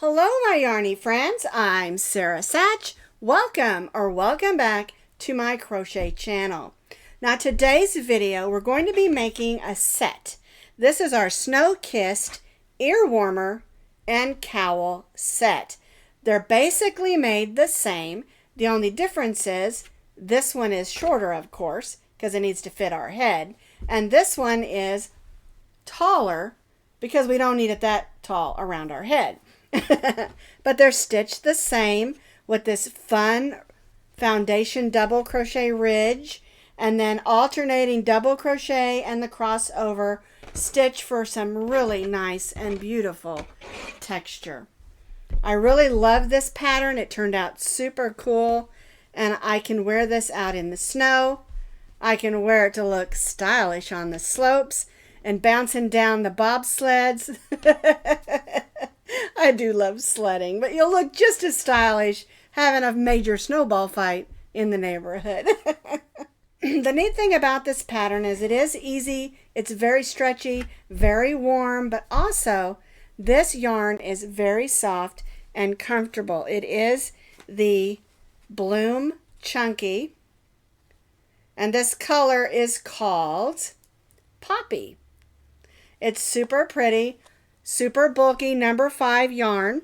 Hello, my yarny friends. I'm Sara Sach. Welcome back to my crochet channel. Now, today's video, we're going to be making a set. This is our snow-kissed ear warmer and cowl set. They're basically made the same. The only difference is this one is shorter, of course, because it needs to fit our head. And this one is taller because we don't need it that tall around our head. But they're stitched the same with this fun foundation double crochet ridge and then alternating double crochet and the crossover stitch for some really nice and beautiful texture. I really love this pattern. It turned out super cool, and I can wear this out in the snow. I can wear it to look stylish on the slopes and bouncing down the bobsleds. I do love sledding, but you'll look just as stylish having a major snowball fight in the neighborhood. The neat thing about this pattern is it is easy, it's very stretchy, very warm, but also this yarn is very soft and comfortable. It is the Bloom Chunky, and this color is called Poppy. It's super pretty, super bulky number 5 yarn,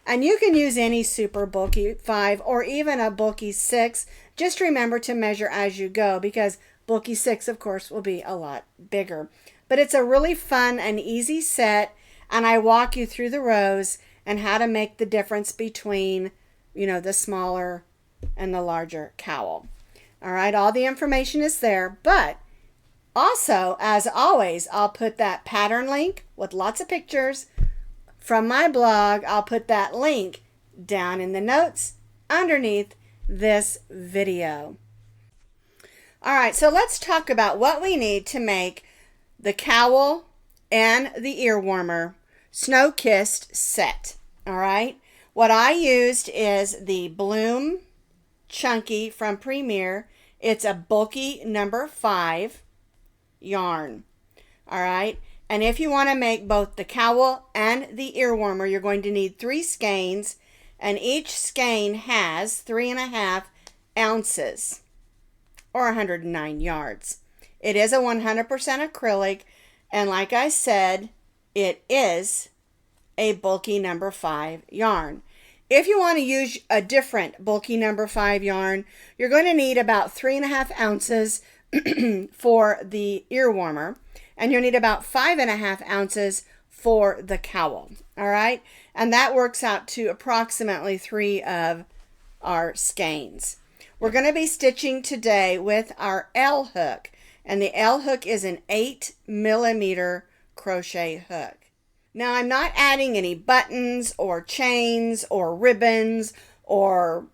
and you can use any super bulky 5 or even a bulky 6. Just remember to measure as you go, because bulky 6 of course will be a lot bigger. But it's a really fun and easy set, and I walk you through the rows and how to make the difference between, the smaller and the larger cowl. All right, all the information is there, but also, as always, I'll put that pattern link with lots of pictures from my blog. I'll put that link down in the notes underneath this video. All right, so let's talk about what we need to make the cowl and the ear warmer snow-kissed set. All right, what I used is the Bloom Chunky from Premier. It's a bulky number 5 yarn. All right, and if you want to make both the cowl and the ear warmer, you're going to need 3 skeins, and each skein has 3.5 ounces or 109 yards. It is a 100% acrylic, and like I said, it is a bulky number 5 yarn. If you want to use a different bulky number 5 yarn, you're going to need about 3.5 ounces for the ear warmer, and you'll need about 5.5 ounces for the cowl. All right, and that works out to approximately 3 of our skeins. We're going to be stitching today with our L hook, and the L hook is an 8mm crochet hook. Now, I'm not adding any buttons or chains or ribbons or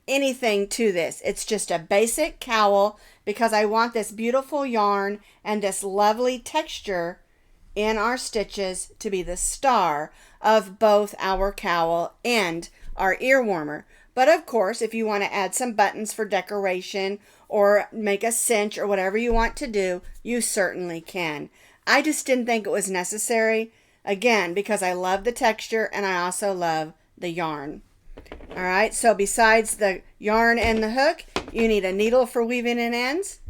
anything to this. It's just a basic cowl because I want this beautiful yarn and this lovely texture in our stitches to be the star of both our cowl and our ear warmer. But of course, if you want to add some buttons for decoration or make a cinch or whatever you want to do, you certainly can. I just didn't think it was necessary, again, because I love the texture and I also love the yarn. All right, so besides the yarn and the hook, you need a needle for weaving in ends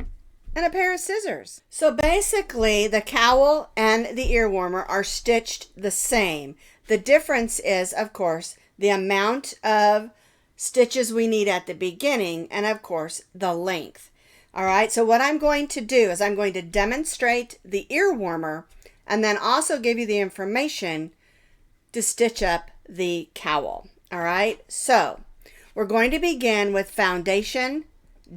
and a pair of scissors. So basically, the cowl and the ear warmer are stitched the same. The difference is, of course, the amount of stitches we need at the beginning and, of course, the length. All right, so what I'm going to do is I'm going to demonstrate the ear warmer and then also give you the information to stitch up the cowl. All right, so we're going to begin with foundation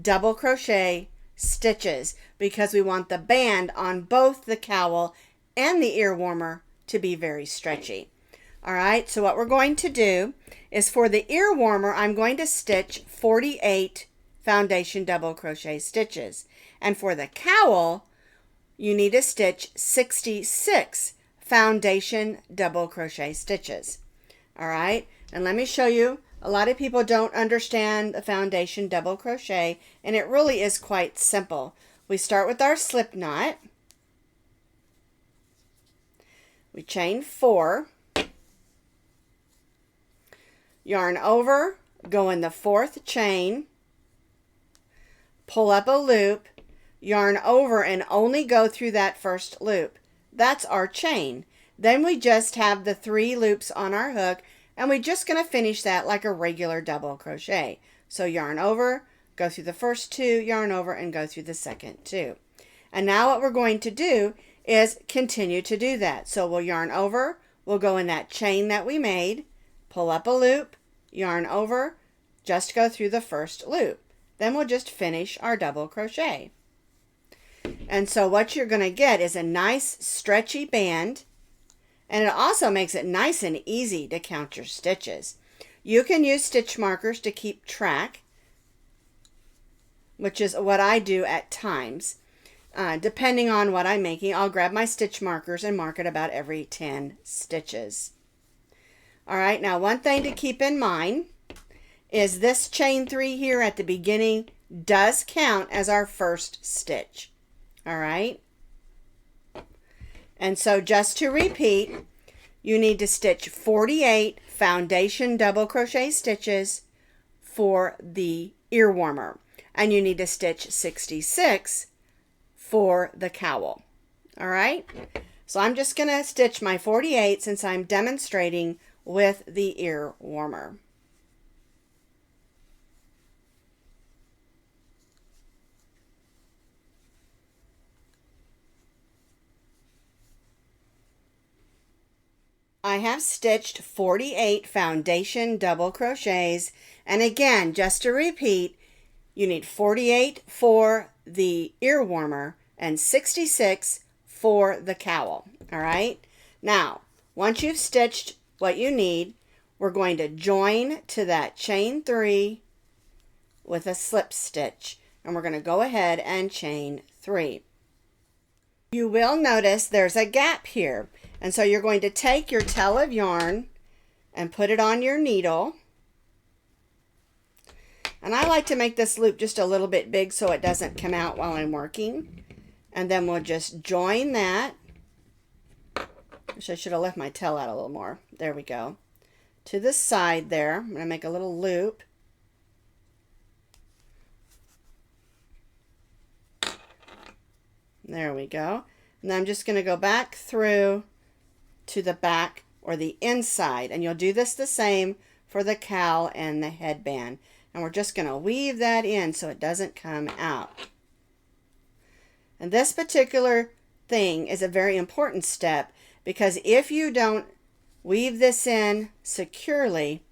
double crochet stitches because we want the band on both the cowl and the ear warmer to be very stretchy. All right, so what we're going to do is for the ear warmer, I'm going to stitch 48 foundation double crochet stitches. And for the cowl, you need to stitch 66 foundation double crochet stitches. All right, and let me show you. A lot of people don't understand the foundation double crochet, and it really is quite simple. We start with our slip knot. We chain 4, yarn over, go in the 4th chain, pull up a loop, yarn over, and only go through that first loop. That's our chain. Then we just have the 3 loops on our hook, and we're just going to finish that like a regular double crochet. So yarn over, go through the first 2, yarn over, and go through the second 2. And now what we're going to do is continue to do that. So we'll yarn over, we'll go in that chain that we made, pull up a loop, yarn over, just go through the first loop. Then we'll just finish our double crochet. And so what you're going to get is a nice stretchy band, and it also makes it nice and easy to count your stitches. You can use stitch markers to keep track, which is what I do at times. Depending on what I'm making, I'll grab my stitch markers and mark it about every 10 stitches. All right, now one thing to keep in mind is this chain 3 here at the beginning does count as our first stitch. All right. And so just to repeat, you need to stitch 48 foundation double crochet stitches for the ear warmer. And you need to stitch 66 for the cowl. All right. So I'm just going to stitch my 48 since I'm demonstrating with the ear warmer. I have stitched 48 foundation double crochets, and again, just to repeat, you need 48 for the ear warmer and 66 for the cowl. All right. Now, once you've stitched what you need, we're going to join to that chain 3 with a slip stitch, and we're going to go ahead and chain 3. You will notice there's a gap here, and so you're going to take your tail of yarn and put it on your needle. And I like to make this loop just a little bit big so it doesn't come out while I'm working. And then we'll just join that. Wish I should have left my tail out a little more. There we go. To the side there, I'm going to make a little loop. There we go. And then I'm just going to go back through to the back or the inside. And you'll do this the same for the cowl and the headband. And we're just going to weave that in so it doesn't come out. And this particular thing is a very important step because if you don't weave this in securely,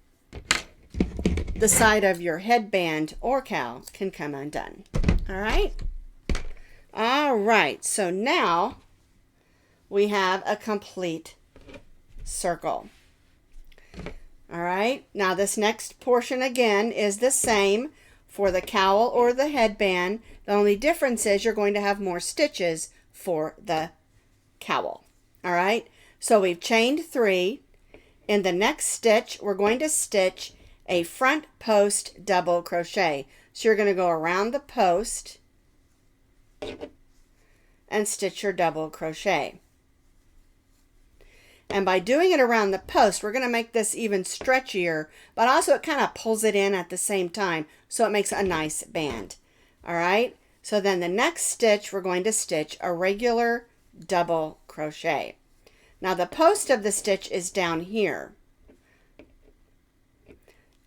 the side of your headband or cowl can come undone. All right? All right, so now we have a complete circle. All right, now this next portion again is the same for the cowl or the headband. The only difference is you're going to have more stitches for the cowl. All right, so we've chained 3. In the next stitch, we're going to stitch a front post double crochet. So you're going to go around the post and stitch your double crochet. And by doing it around the post, we're going to make this even stretchier, but also it kind of pulls it in at the same time, so it makes a nice band. All right, so then the next stitch, we're going to stitch a regular double crochet. Now the post of the stitch is down here.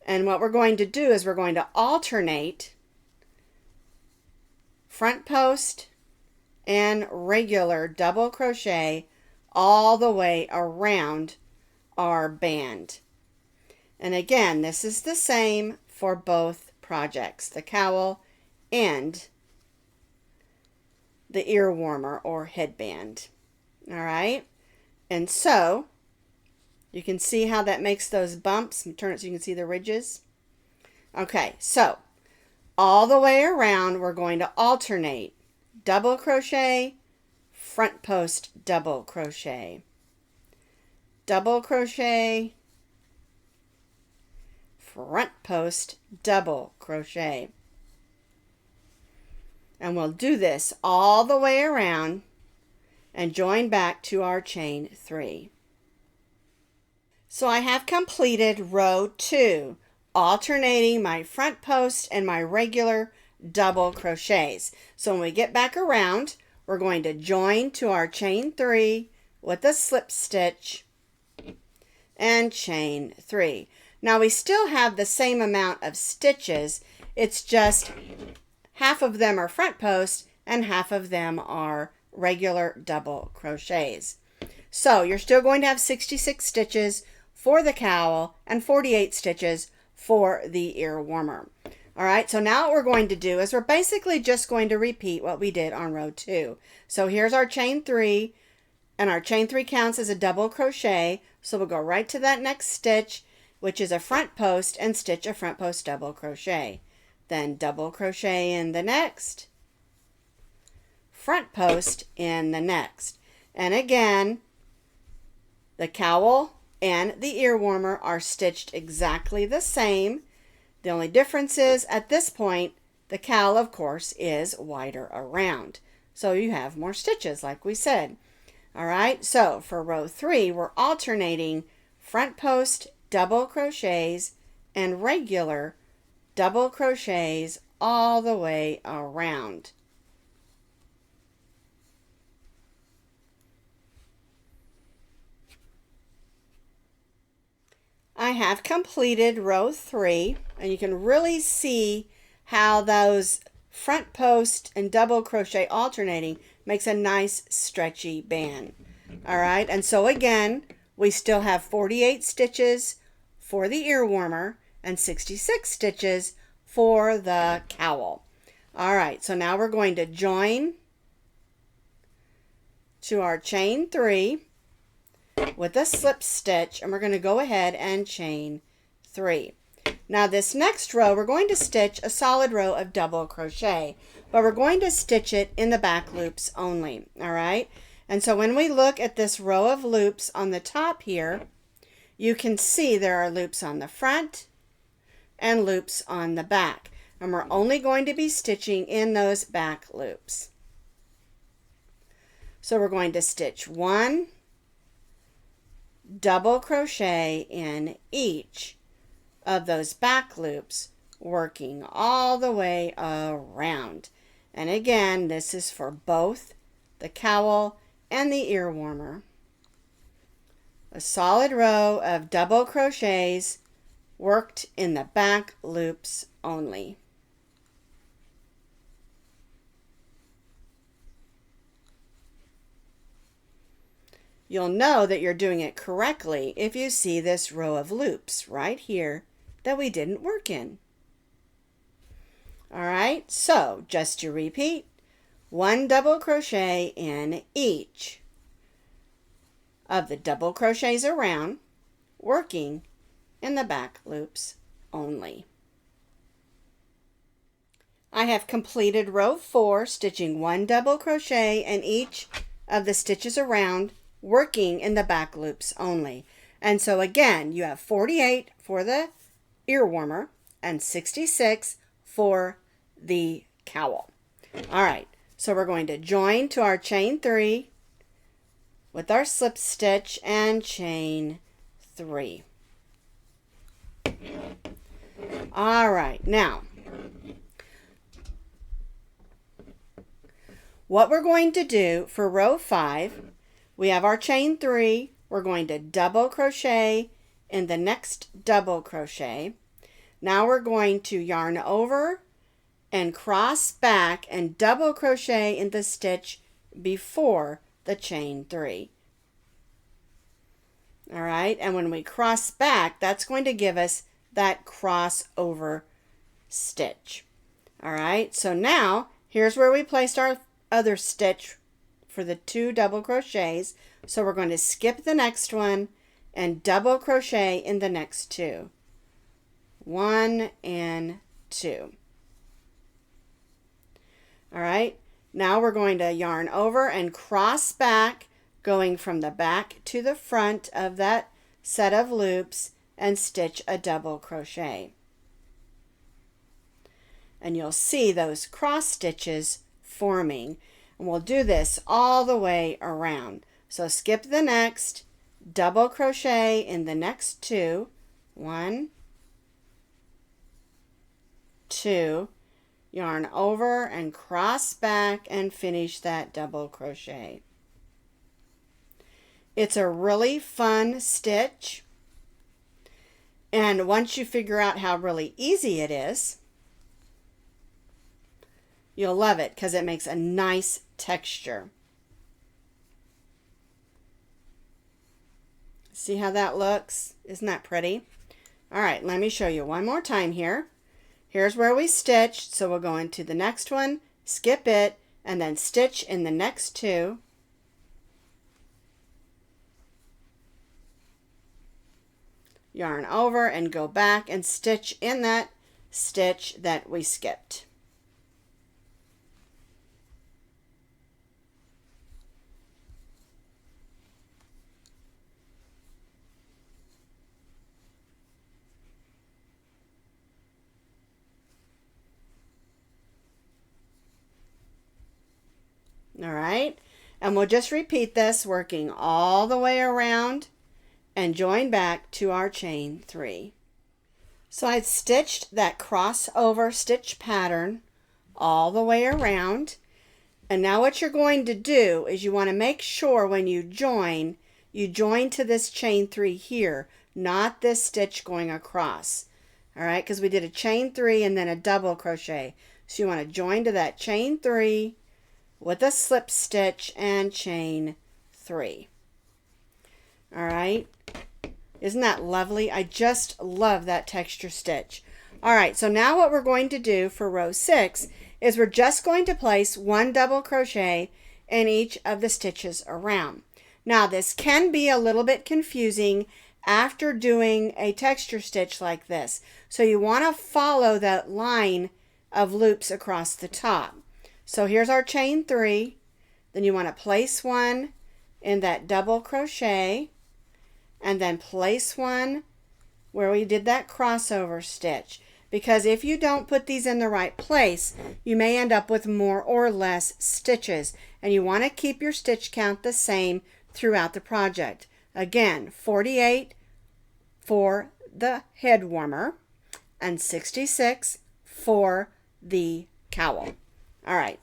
And what we're going to do is we're going to alternate front post and regular double crochet all the way around our band. And again, this is the same for both projects, the cowl and the ear warmer or headband. All right, and so you can see how that makes those bumps. Turn it so you can see the ridges. Okay, so all the way around, we're going to alternate double crochet, front post double crochet, double crochet, front post double crochet. And we'll do this all the way around and join back to our chain 3. So I have completed row 2, alternating my front post and my regular double crochets. So when we get back around, we're going to join to our chain 3 with a slip stitch and chain 3. Now we still have the same amount of stitches, it's just half of them are front post and half of them are regular double crochets. So you're still going to have 66 stitches for the cowl and 48 stitches for the ear warmer. All right, so now what we're going to do is we're basically just going to repeat what we did on row 2. So here's our chain 3, and our chain 3 counts as a double crochet. So we'll go right to that next stitch, which is a front post, and stitch a front post double crochet. Then double crochet in the next, front post in the next. And again, the cowl and the ear warmer are stitched exactly the same. The only difference is at this point, the cowl, of course, is wider around. So you have more stitches, like we said. All right, so for row 3, we're alternating front post double crochets and regular double crochets all the way around. I have completed row 3, and you can really see how those front post and double crochet alternating makes a nice stretchy band. All right, and so again, we still have 48 stitches for the ear warmer and 66 stitches for the cowl. All right, so now we're going to join to our chain 3 with a slip stitch, and we're going to go ahead and chain 3. Now this next row, we're going to stitch a solid row of double crochet, but we're going to stitch it in the back loops only. All right, and so when we look at this row of loops on the top here, you can see there are loops on the front and loops on the back, and we're only going to be stitching in those back loops. So we're going to stitch 1 double crochet in each of those back loops, working all the way around. And again, this is for both the cowl and the ear warmer. A solid row of double crochets worked in the back loops only. You'll know that you're doing it correctly if you see this row of loops right here that we didn't work in. All right, so just to repeat, 1 double crochet in each of the double crochets around, working in the back loops only. I have completed row 4, stitching 1 double crochet in each of the stitches around, working in the back loops only. And so again, you have 48 for the ear warmer and 66 for the cowl. All right, so we're going to join to our chain 3 with our slip stitch and chain 3. All right, now what we're going to do for row 5, we have our chain 3, we're going to double crochet in the next double crochet. Now we're going to yarn over and cross back and double crochet in the stitch before the chain 3. All right, and when we cross back, that's going to give us that crossover stitch. All right, so now here's where we placed our other stitch for the 2 double crochets. So we're going to skip the next one and double crochet in the next 2. 1 and 2. All right, now we're going to yarn over and cross back, going from the back to the front of that set of loops, and stitch a double crochet. And you'll see those cross stitches forming. And we'll do this all the way around. So skip the next double crochet in the next two. 1, 2, yarn over and cross back and finish that double crochet. It's a really fun stitch, and once you figure out how really easy it is, you'll love it because it makes a nice texture. See how that looks? Isn't that pretty? All right, let me show you one more time here. Here's where we stitched, so we'll go into the next one, skip it, and then stitch in the next two. Yarn over and go back and stitch in that stitch that we skipped. All right, and we'll just repeat this, working all the way around and join back to our chain 3. So I stitched that crossover stitch pattern all the way around, and now what you're going to do is you want to make sure when you join to this chain 3 here, not this stitch going across. All right, because we did a chain 3 and then a double crochet. So you want to join to that chain 3 with a slip stitch and chain 3. All right, isn't that lovely? I just love that texture stitch. All right, so now what we're going to do for row 6 is we're just going to place 1 double crochet in each of the stitches around. Now this can be a little bit confusing after doing a texture stitch like this, so you want to follow that line of loops across the top. So here's our chain 3, then you want to place 1 in that double crochet, and then place 1 where we did that crossover stitch, because if you don't put these in the right place, you may end up with more or less stitches, and you want to keep your stitch count the same throughout the project. Again, 48 for the head warmer and 66 for the cowl. All right,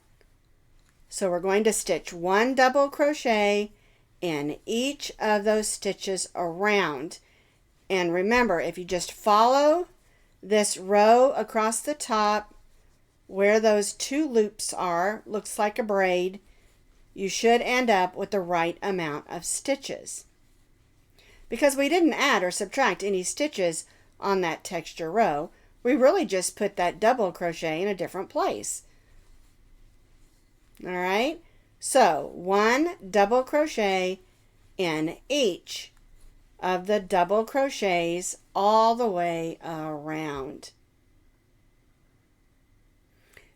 so we're going to stitch 1 double crochet in each of those stitches around. And remember, if you just follow this row across the top where those 2 loops are, looks like a braid, you should end up with the right amount of stitches. Because we didn't add or subtract any stitches on that texture row, we really just put that double crochet in a different place. All right, so 1 double crochet in each of the double crochets all the way around.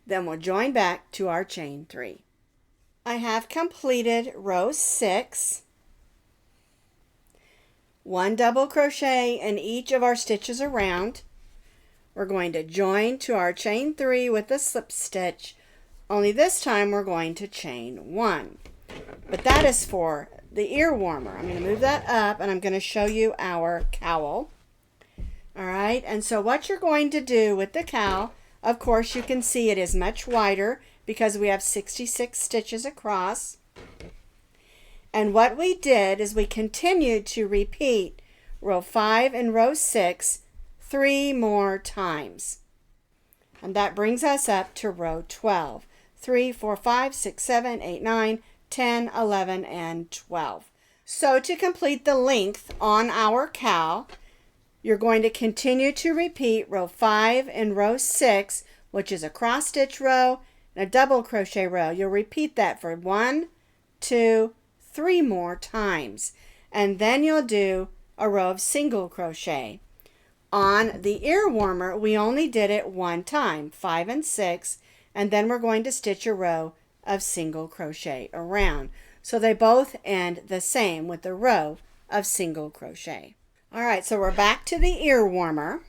Then we'll join back to our chain 3. I have completed row 6. 1 double crochet in each of our stitches around. We're going to join to our chain 3 with a slip stitch, only this time we're going to chain 1. But that is for the ear warmer. I'm going to move that up and I'm going to show you our cowl. All right, and so what you're going to do with the cowl, of course you can see it is much wider because we have 66 stitches across. And what we did is we continued to repeat row 5 and row 6 3 more times. And that brings us up to row 12. 3, 4, 5, 6, 7, 8, 9, 10, 11, and 12. So to complete the length on our cowl, you're going to continue to repeat row 5 and row 6, which is a cross stitch row and a double crochet row. You'll repeat that for 1, 2, 3 more times, and then you'll do a row of single crochet. On the ear warmer, we only did it 1 time, 5 and 6, and then we're going to stitch a row of single crochet around. So they both end the same with a row of single crochet. All right, so we're back to the ear warmer,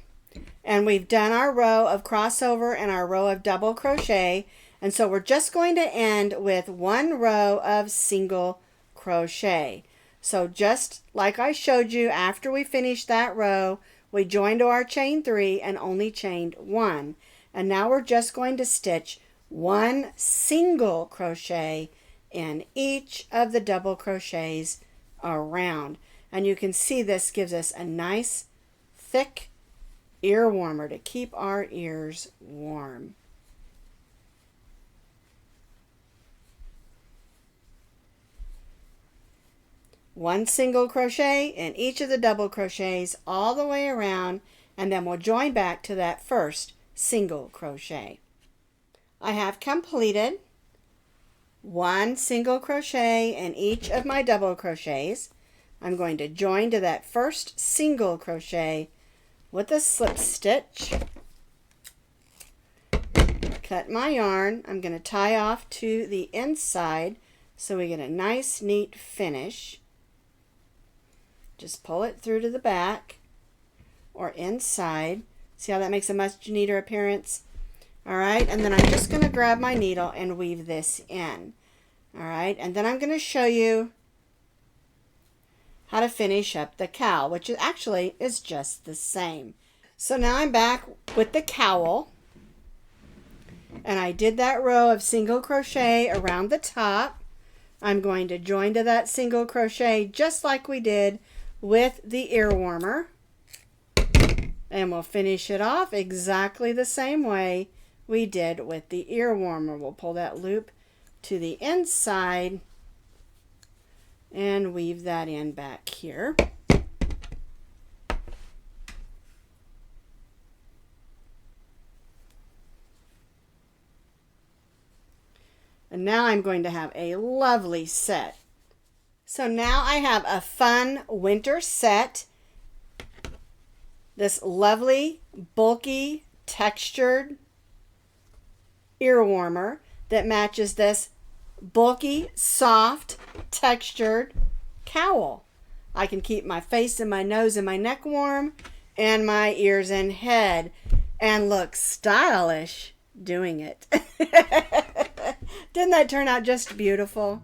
and we've done our row of crossover and our row of double crochet, and so we're just going to end with 1 row of single crochet. So just like I showed you, after we finished that row, we joined to our chain 3 and only chained 1. And now we're just going to stitch 1 single crochet in each of the double crochets around. And you can see this gives us a nice thick ear warmer to keep our ears warm. One single crochet in each of the double crochets all the way around, and then we'll join back to that first single crochet. I have completed 1 single crochet in each of my double crochets. I'm going to join to that first single crochet with a slip stitch. Cut my yarn. I'm going to tie off to the inside so we get a nice neat finish. Just pull it through to the back or inside. See how that makes a much neater appearance? All right, and then I'm just going to grab my needle and weave this in. All right, and then I'm going to show you how to finish up the cowl, which actually is just the same. So now I'm back with the cowl, and I did that row of single crochet around the top. I'm going to join to that single crochet just like we did with the ear warmer, and we'll finish it off exactly the same way we did with the ear warmer. We'll pull that loop to the inside and weave that in back here. And now I'm going to have a lovely set. So now I have a fun winter set. This lovely, bulky, textured ear warmer that matches this bulky, soft, textured cowl. I can keep my face and my nose and my neck warm and my ears and head and look stylish doing it. Didn't that turn out just beautiful?